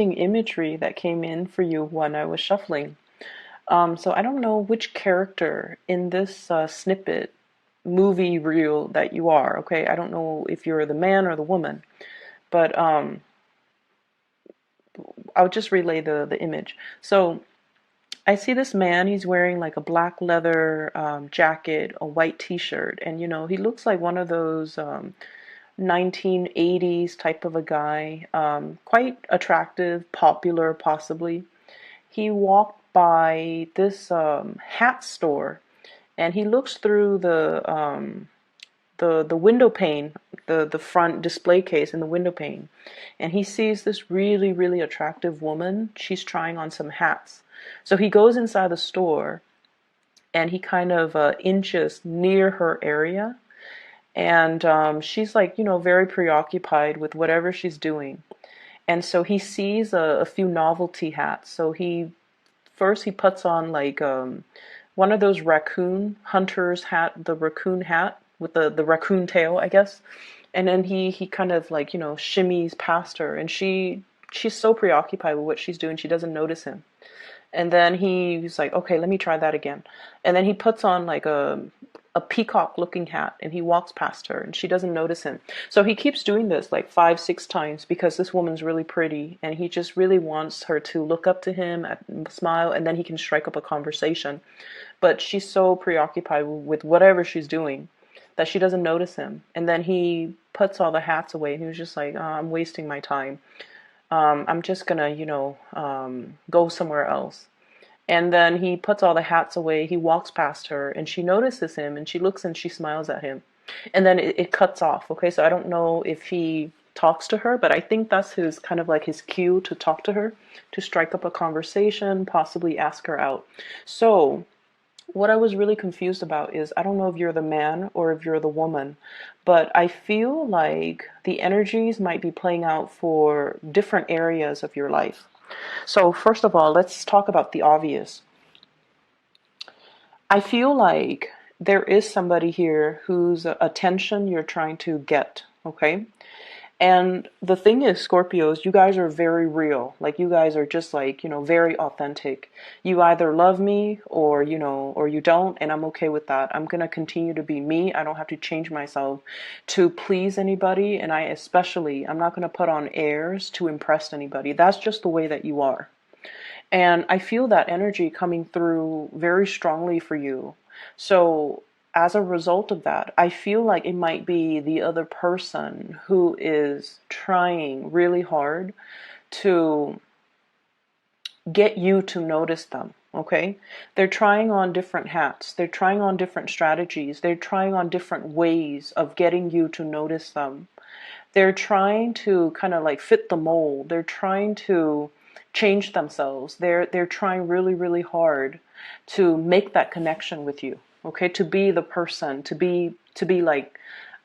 imagery that came in for you when I was shuffling. So I don't know which character in this snippet movie reel that you are, okay? I don't know if you're the man or the woman, but I'll just relay the image. So I see this man, he's wearing like a black leather jacket, a white t-shirt, and he looks like one of those 1980s type of a guy, quite attractive, popular possibly. He walked by this hat store, and he looks through the window pane, the front display case in the window pane, and he sees this really, really attractive woman. She's trying on some hats. So he goes inside the store, and he kind of inches near her area, and she's like, very preoccupied with whatever she's doing. And so he sees a few novelty hats. So he puts on like one of those raccoon hunters hat, the raccoon hat with the raccoon tail, I guess. And then he kind of like, shimmies past her, and she's so preoccupied with what she's doing, she doesn't notice him. And then he's like, okay, let me try that again. And then he puts on like a peacock looking hat, and he walks past her, and she doesn't notice him. So he keeps doing this like 5, 6 times because this woman's really pretty, and he just really wants her to look up to him and smile, and then he can strike up a conversation. But she's so preoccupied with whatever she's doing that she doesn't notice him. And then he puts all the hats away, and he was just like, oh, I'm wasting my time. I'm just gonna, go somewhere else. And then he puts all the hats away. He walks past her, and she notices him, and she looks and she smiles at him. And then it cuts off. Okay, so I don't know if he talks to her, but I think that's his kind of like his cue to talk to her, to strike up a conversation, possibly ask her out. So what I was really confused about is, I don't know if you're the man or if you're the woman, but I feel like the energies might be playing out for different areas of your life. So first of all, let's talk about the obvious. I feel like there is somebody here whose attention you're trying to get, okay? And the thing is, Scorpios, you guys are very real. Like, you guys are just like, very authentic. You either love me or, or you don't, and I'm okay with that. I'm going to continue to be me. I don't have to change myself to please anybody, and I'm not going to put on airs to impress anybody. That's just the way that you are. And I feel that energy coming through very strongly for you. So as a result of that, I feel like it might be the other person who is trying really hard to get you to notice them. Okay? They're trying on different hats. They're trying on different strategies. They're trying on different ways of getting you to notice them. They're trying to kind of like fit the mold. They're trying to change themselves. They're trying really, really hard to make that connection with you. Okay, to be the person, to be like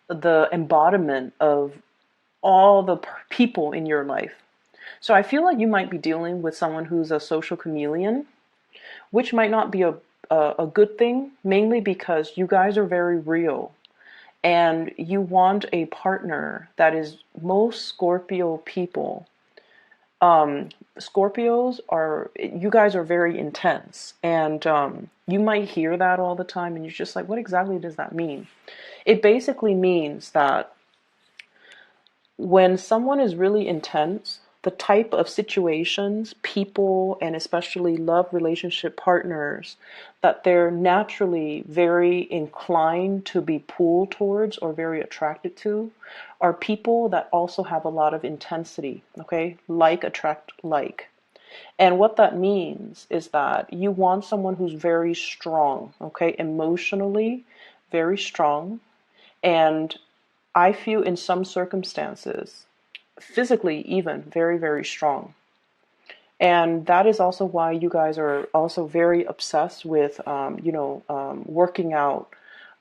the embodiment of all the people in your life. So I feel like you might be dealing with someone who's a social chameleon, which might not be a good thing, mainly because you guys are very real. And you want a partner that is, most Scorpio people, Scorpios are, you guys are very intense, and you might hear that all the time, and you're just like, what exactly does that mean? It basically means that when someone is really intense, the type of situations, people, and especially love relationship partners that they're naturally very inclined to be pulled towards or very attracted to are people that also have a lot of intensity, okay? Like attract like. And what that means is that you want someone who's very strong, okay? Emotionally, very strong. And I feel in some circumstances, physically even, very, very strong. And that is also why you guys are also very obsessed with, working out,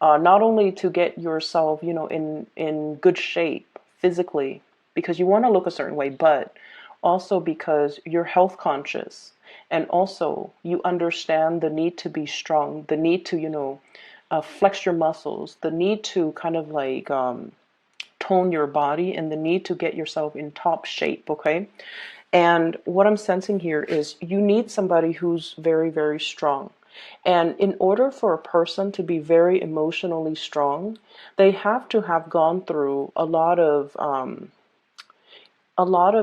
not only to get yourself, in good shape physically, because you want to look a certain way, but also because you're health conscious. And also you understand the need to be strong, the need to, flex your muscles, the need to kind of like tone your body, and the need to get yourself in top shape, okay? And what I'm sensing here is you need somebody who's very, very strong. And in order for a person to be very emotionally strong, they have to have gone through a lot of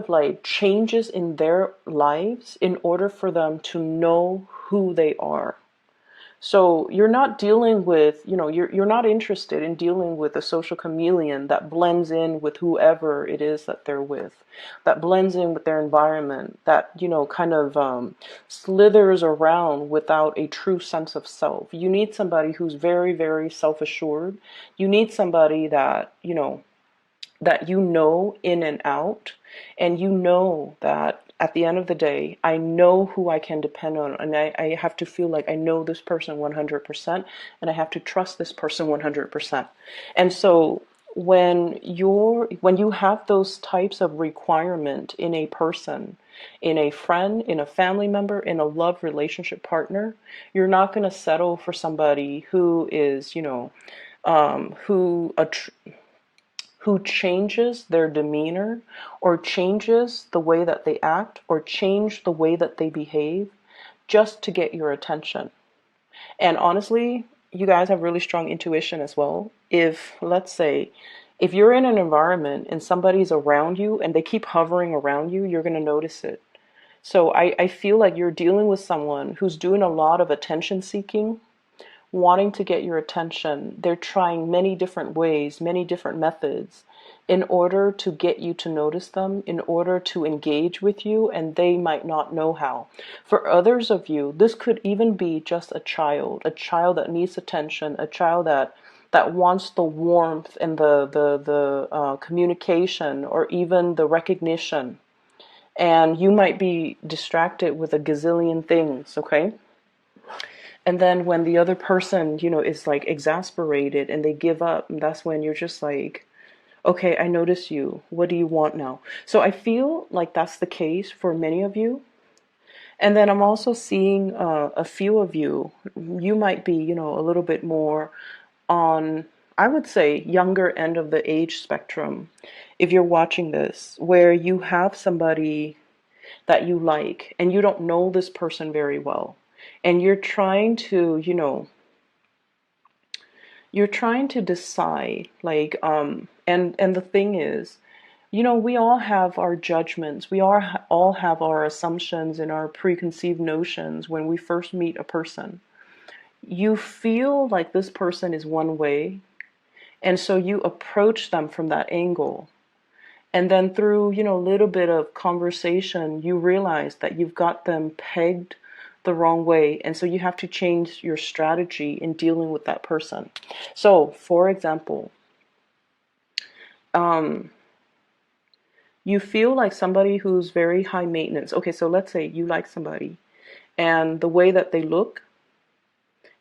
like changes in their lives in order for them to know who they are. So you're not dealing with, you're not interested in dealing with a social chameleon that blends in with whoever it is that they're with, that blends in with their environment, that, kind of slithers around without a true sense of self. You need somebody who's very, very self-assured. You need somebody that, in and out, and that at the end of the day, I know who I can depend on, and I have to feel like I know this person 100%, and I have to trust this person 100%. And so when you have those types of requirement in a person, in a friend, in a family member, in a love relationship partner, you're not going to settle for somebody who is, um, who who changes their demeanor or changes the way that they act or change the way that they behave just to get your attention. And honestly, you guys have really strong intuition as well. If, let's say, if you're in an environment and somebody's around you and they keep hovering around you, you're going to notice it. So I feel like you're dealing with someone who's doing a lot of attention seeking, wanting to get your attention. They're trying many different ways, many different methods in order to get you to notice them, in order to engage with you, and they might not know how. For others of you, this could even be just a child that needs attention, a child that wants the warmth and the communication or even the recognition. And you might be distracted with a gazillion things, okay? And then when the other person, is like exasperated and they give up, that's when you're just like, okay, I notice you. What do you want now? So I feel like that's the case for many of you. And then I'm also seeing a few of you. You might be, a little bit more on, I would say, younger end of the age spectrum. If you're watching this, where you have somebody that you like and you don't know this person very well, and you're trying to decide, like, and the thing is, we all have our judgments. We all have our assumptions and our preconceived notions when we first meet a person. You feel like this person is one way, and so you approach them from that angle. And then through, a little bit of conversation, you realize that you've got them pegged the wrong way. And so you have to change your strategy in dealing with that person. So, for example, um, you feel like somebody who's very high maintenance. Okay, so let's say you like somebody, and the way that they look,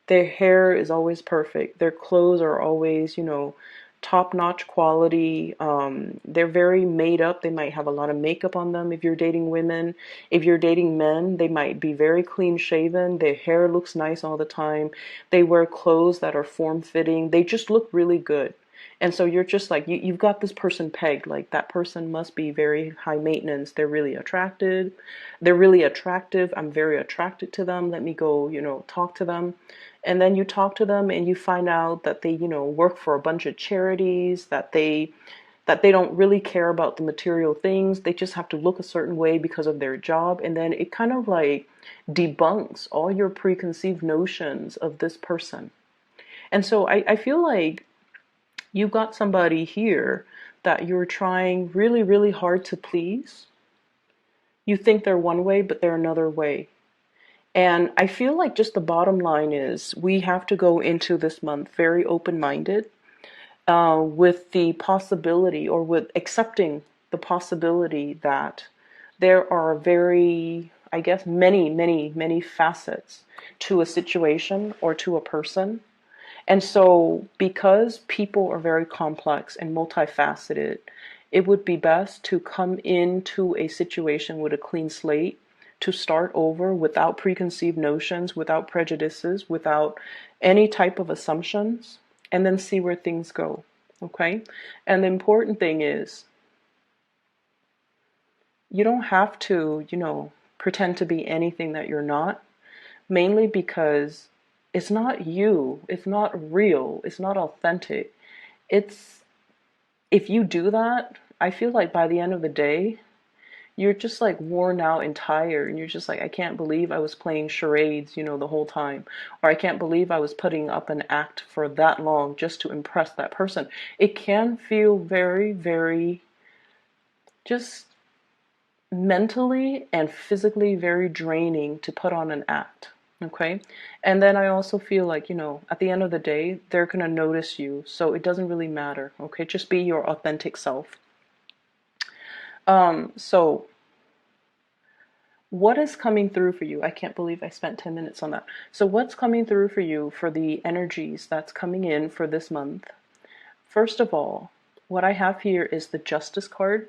their hair is always perfect. Their clothes are always, top-notch quality. They're very made up. They might have a lot of makeup on them if you're dating women. If you're dating men, they might be very clean-shaven. Their hair looks nice all the time. They wear clothes that are form-fitting. They just look really good. And so you're just like, you've got this person pegged, like that person must be very high maintenance. They're really attracted. They're really attractive. I'm very attracted to them. Let me go, talk to them. And then you talk to them and you find out that they, work for a bunch of charities, that they don't really care about the material things. They just have to look a certain way because of their job. And then it kind of like debunks all your preconceived notions of this person. And so I feel like you've got somebody here that you're trying really, really hard to please. You think they're one way, but they're another way. And I feel like just the bottom line is we have to go into this month very open-minded, with the possibility, or with accepting the possibility that there are very, I guess, many, many, many facets to a situation or to a person. And so because people are very complex and multifaceted, it would be best to come into a situation with a clean slate, to start over without preconceived notions, without prejudices, without any type of assumptions, and then see where things go. Okay? And the important thing is You don't have to, pretend to be anything that you're not, mainly because it's not you, it's not real, it's not authentic. It's If you do that, I feel like by the end of the day, you're just like worn out and tired, and you're just like, I can't believe I was playing charades, the whole time, or I can't believe I was putting up an act for that long just to impress that person. It can feel very, very just mentally and physically very draining to put on an act. Okay. And then I also feel like, at the end of the day, they're going to notice you. So it doesn't really matter. Okay. Just be your authentic self. So what is coming through for you? I can't believe I spent 10 minutes on that. So what's coming through for you for the energies that's coming in for this month? First of all, what I have here is the Justice card.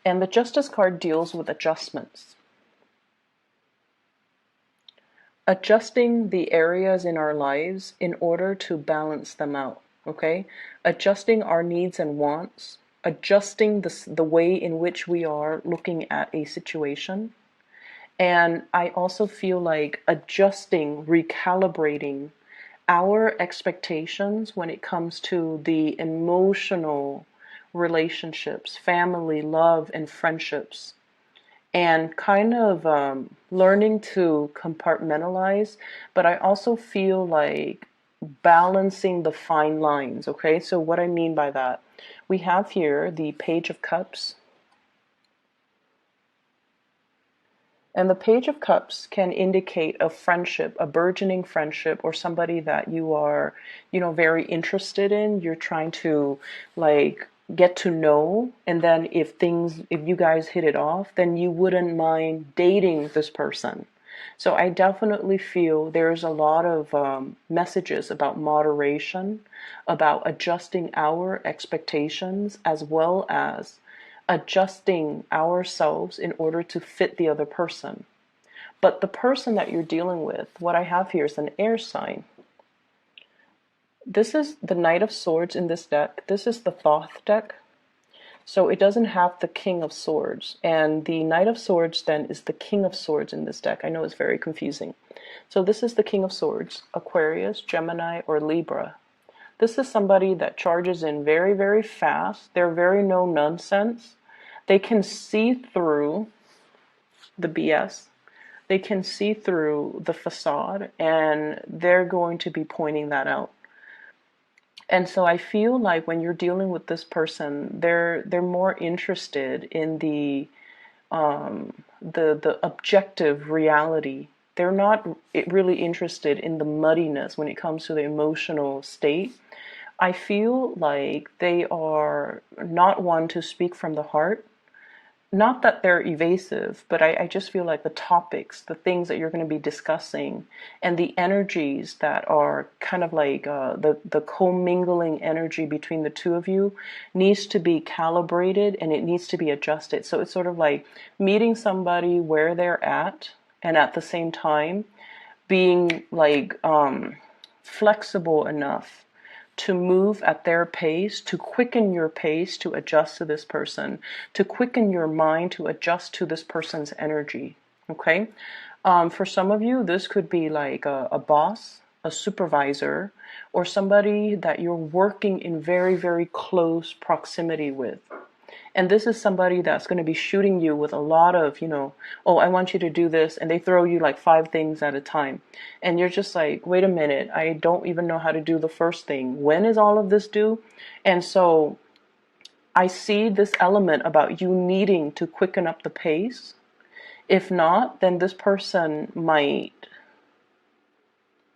And the Justice card deals with adjustments. Adjusting the areas in our lives in order to balance them out, okay? Adjusting our needs and wants, adjusting the way in which we are looking at a situation. And I also feel like adjusting, recalibrating our expectations when it comes to the emotional relationships, family, love, and friendships, and kind of learning to compartmentalize. But I also feel like balancing the fine lines. Okay, so what I mean by that, we have here the Page of Cups. And the Page of Cups can indicate a friendship, a burgeoning friendship, or somebody that you are, very interested in. You're trying to like get to know. And then if you guys hit it off, then you wouldn't mind dating this person. So I definitely feel there's a lot of messages about moderation, about adjusting our expectations, as well as adjusting ourselves in order to fit the other person. But the person that you're dealing with, what I have here is an air sign. This is the Knight of Swords in this deck. This is the Thoth deck. So it doesn't have the King of Swords. And the Knight of Swords then is the King of Swords in this deck. I know it's very confusing. So this is the King of Swords, Aquarius, Gemini, or Libra. This is somebody that charges in very, very fast. They're very no nonsense. They can see through the BS. They can see through the facade, and they're going to be pointing that out. And so I feel like when you're dealing with this person, they're more interested in the objective reality. They're not really interested in the muddiness when it comes to the emotional state. I feel like they are not one to speak from the heart. Not that they're evasive, but I just feel like the topics, the things that you're going to be discussing, and the energies that are kind of like the commingling energy between the two of you needs to be calibrated, and it needs to be adjusted. So it's sort of like meeting somebody where they're at, and at the same time being like flexible enough to move at their pace, to quicken your pace to adjust to this person, to quicken your mind to adjust to this person's energy. Okay? For some of you, this could be like a boss, a supervisor, or somebody that you're working in very, very close proximity with. And this is somebody that's going to be shooting you with a lot of, oh, I want you to do this. And they throw you like 5 things at a time. And you're just like, wait a minute, I don't even know how to do the first thing. When is all of this due? And so I see this element about you needing to quicken up the pace. If not, then this person might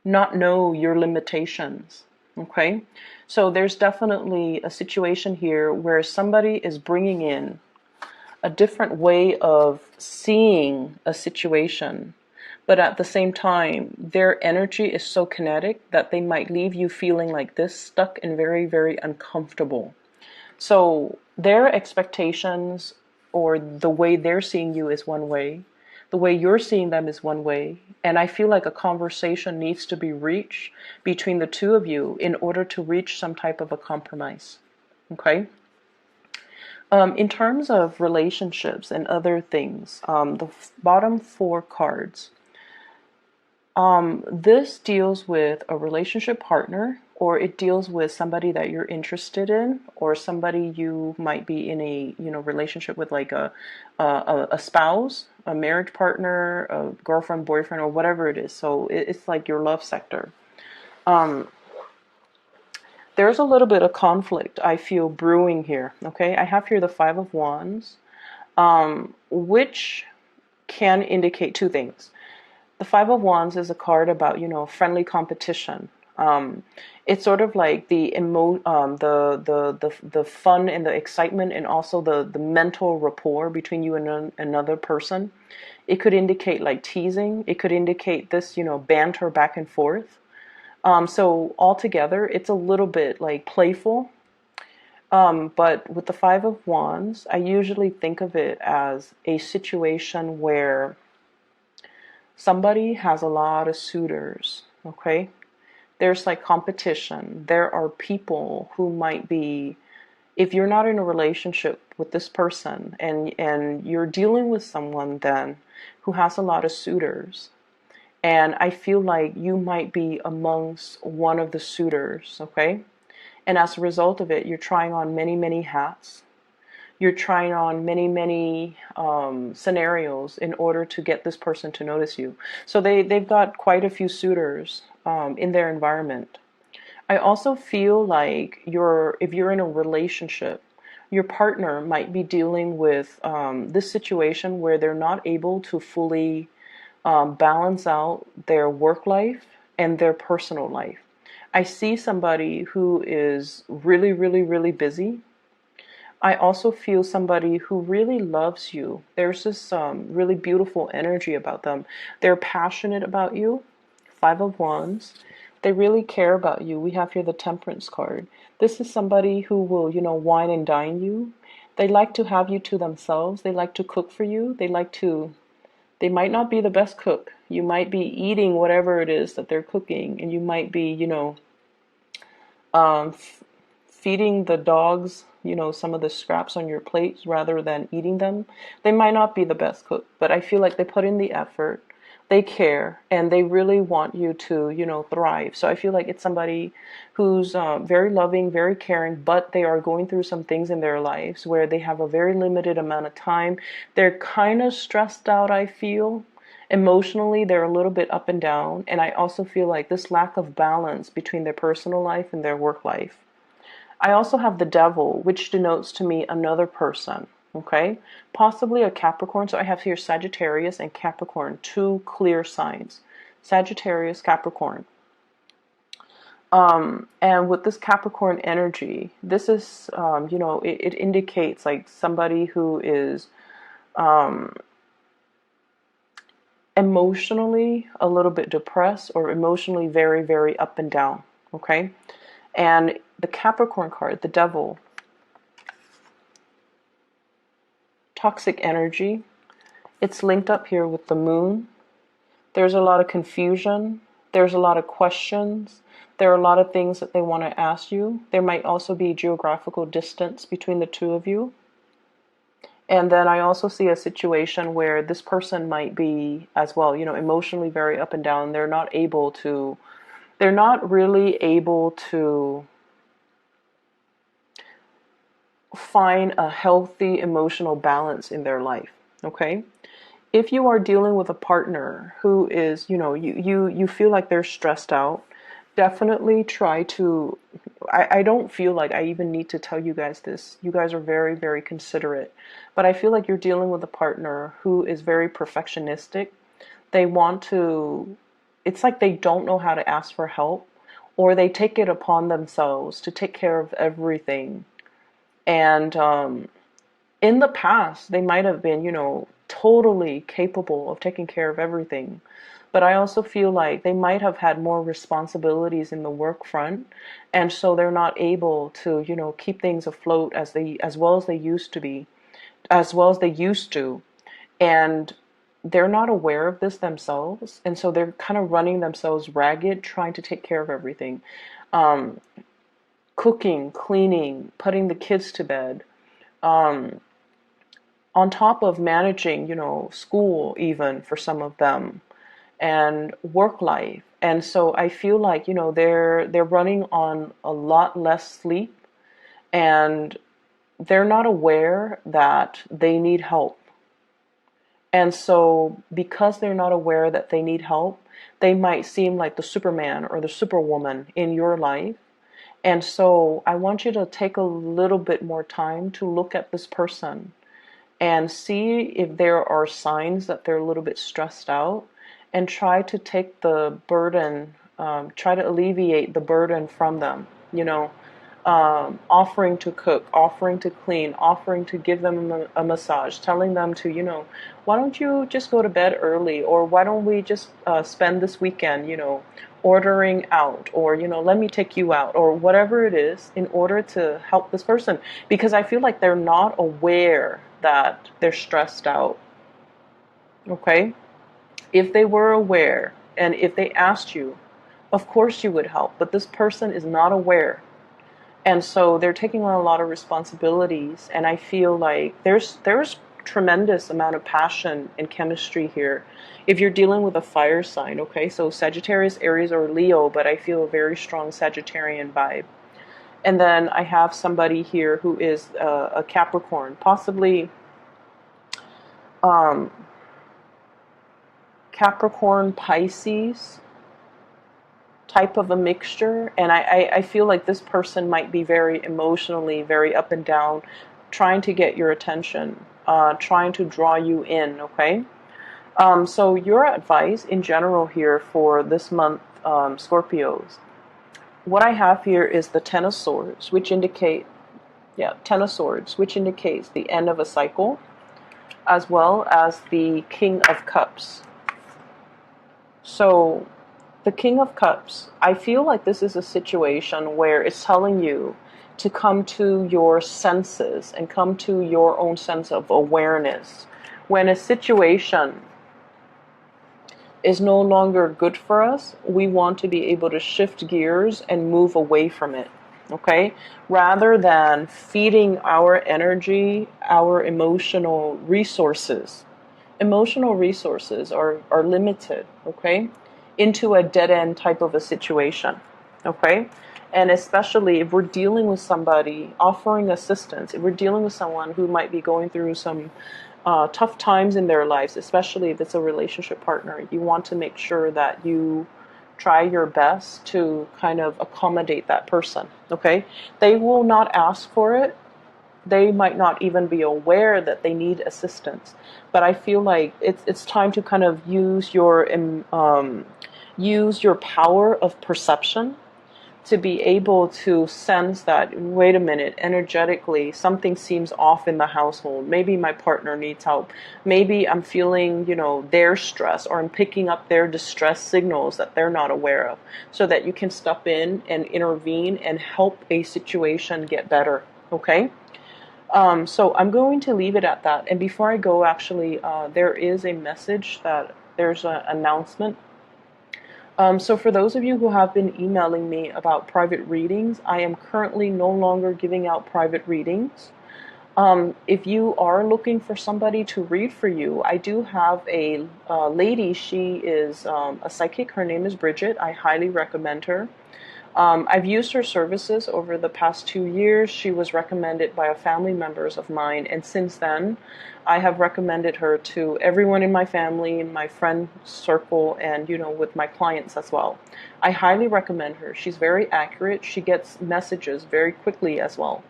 not know your limitations. Okay, so there's definitely a situation here where somebody is bringing in a different way of seeing a situation, but at the same time, their energy is so kinetic that they might leave you feeling like this, stuck and very, very uncomfortable. So their expectations or the way they're seeing you is one way. The way you're seeing them is one way. And I feel like a conversation needs to be reached between the two of you in order to reach some type of a compromise. Okay? In terms of relationships and other things, the bottom four cards, this deals with a relationship partner, or it deals with somebody that you're interested in, or somebody you might be in a relationship with, like a spouse, a marriage partner, a girlfriend, boyfriend, or whatever it is. So it's like your love sector. Um, there's a little bit of conflict I feel brewing here. Okay, I have here the Five of Wands, which can indicate two things. The Five of Wands is a card about, friendly competition. It's sort of like the fun and the excitement, and also the mental rapport between you and another person. It could indicate like teasing. It could indicate this, banter back and forth. So altogether, it's a little bit like playful. But with the Five of Wands, I usually think of it as a situation where somebody has a lot of suitors, okay? There's like competition. There are people who might be, if you're not in a relationship with this person, and you're dealing with someone then who has a lot of suitors, and I feel like you might be amongst one of the suitors, okay? And as a result of it, you're trying on many, many hats. You're trying on many, many scenarios in order to get this person to notice you. So they've got quite a few suitors in their environment. I also feel like if you're in a relationship, your partner might be dealing with this situation where they're not able to fully balance out their work life and their personal life. I see somebody who is really, really, really busy. I also feel somebody who really loves you. There's this really beautiful energy about them. They're passionate about you. Five of Wands. They really care about you. We have here the Temperance card. This is somebody who will, wine and dine you. They like to have you to themselves. They like to cook for you. They might not be the best cook. You might be eating whatever it is that they're cooking, and you might be, um, feeding the dogs, some of the scraps on your plates rather than eating them. They might not be the best cook, but I feel like they put in the effort, they care, and they really want you to, thrive. So I feel like it's somebody who's very loving, very caring, but they are going through some things in their lives where they have a very limited amount of time. They're kind of stressed out, I feel. Emotionally, they're a little bit up and down, and I also feel like this lack of balance between their personal life and their work life. I also have the Devil, which denotes to me another person, okay? Possibly a Capricorn. So I have here Sagittarius and Capricorn, two clear signs. Sagittarius, Capricorn. And with this Capricorn energy, this is, it indicates like somebody who is emotionally a little bit depressed, or emotionally very, very up and down, okay? And the Capricorn card, the Devil, toxic energy, it's linked up here with the Moon. There's a lot of confusion. There's a lot of questions. There are a lot of things that they want to ask you. There might also be geographical distance between the two of you. And then I also see a situation where this person might be as well, emotionally very up and down. They're not really able to find a healthy emotional balance in their life, okay? If you are dealing with a partner who is, you feel like they're stressed out, definitely try to, I don't feel like I even need to tell you guys this. You guys are very, very considerate. But I feel like you're dealing with a partner who is very perfectionistic. They want to, it's like they don't know how to ask for help, or they take it upon themselves to take care of everything. And in the past, they might have been, totally capable of taking care of everything. But I also feel like they might have had more responsibilities in the work front, and so they're not able to, keep things afloat as well as they used to be, as well as they used to. And they're not aware of this themselves, and so they're kind of running themselves ragged, trying to take care of everything. Um, Cooking, cleaning, putting the kids to bed, on top of managing, school even for some of them and work life. And so I feel like, they're running on a lot less sleep, and they're not aware that they need help. And so because they're not aware that they need help, they might seem like the Superman or the Superwoman in your life. And so I want you to take a little bit more time to look at this person and see if there are signs that they're a little bit stressed out, and try to take the burden, try to alleviate the burden from them, offering to cook, offering to clean, offering to give them a massage, telling them to, why don't you just go to bed early, or why don't we just spend this weekend, ordering out, or, let me take you out, or whatever it is, in order to help this person. Because I feel like they're not aware that they're stressed out. Okay? If they were aware, and if they asked you, of course you would help, but this person is not aware. And so they're taking on a lot of responsibilities, and I feel like there's tremendous amount of passion and chemistry here. If you're dealing with a fire sign, okay, so Sagittarius, Aries, or Leo, but I feel a very strong Sagittarian vibe. And then I have somebody here who is a Capricorn, possibly Capricorn, Pisces type of a mixture. And I feel like this person might be very emotionally, very up and down, trying to get your attention, trying to draw you in, okay? So your advice in general here for this month, Scorpios, what I have here is the Ten of Swords, which indicate, Ten of Swords, which indicates the end of a cycle, as well as the King of Cups. So the King of Cups, I feel like this is a situation where it's telling you to come to your senses and come to your own sense of awareness. When a situation is no longer good for us, we want to be able to shift gears and move away from it, okay? Rather than feeding our energy, our emotional resources. Emotional resources are limited, okay? Into a dead-end type of a situation, okay? And especially if we're dealing with somebody offering assistance, if we're dealing with someone who might be going through some tough times in their lives, especially if it's a relationship partner, you want to make sure that you try your best to kind of accommodate that person, okay? They will not ask for it. They might not even be aware that they need assistance. But I feel like it's time to kind of use your power of perception to be able to sense that, wait a minute, energetically, something seems off in the household. Maybe my partner needs help. Maybe I'm feeling, their stress, or I'm picking up their distress signals that they're not aware of, so that you can step in and intervene and help a situation get better, okay? So I'm going to leave it at that. And before I go, actually, there is a message that there's an announcement. So for those of you who have been emailing me about private readings, I am currently no longer giving out private readings. If you are looking for somebody to read for you, I do have a lady. She is a psychic. Her name is Bridget. I highly recommend her. I've used her services over the past 2 years. She was recommended by a family members of mine, and since then, I have recommended her to everyone in my family, in my friend circle, and with my clients as well. I highly recommend her. She's very accurate. She gets messages very quickly as well.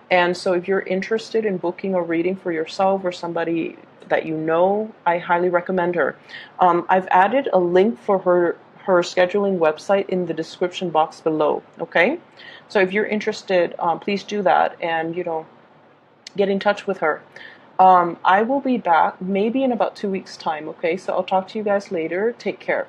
And so if you're interested in booking a reading for yourself or somebody that you know, I highly recommend her. I've added a link for her scheduling website in the description box below, okay? So if you're interested, please do that, and get in touch with her. I will be back maybe in about 2 weeks' time, okay? So I'll talk to you guys later. Take care.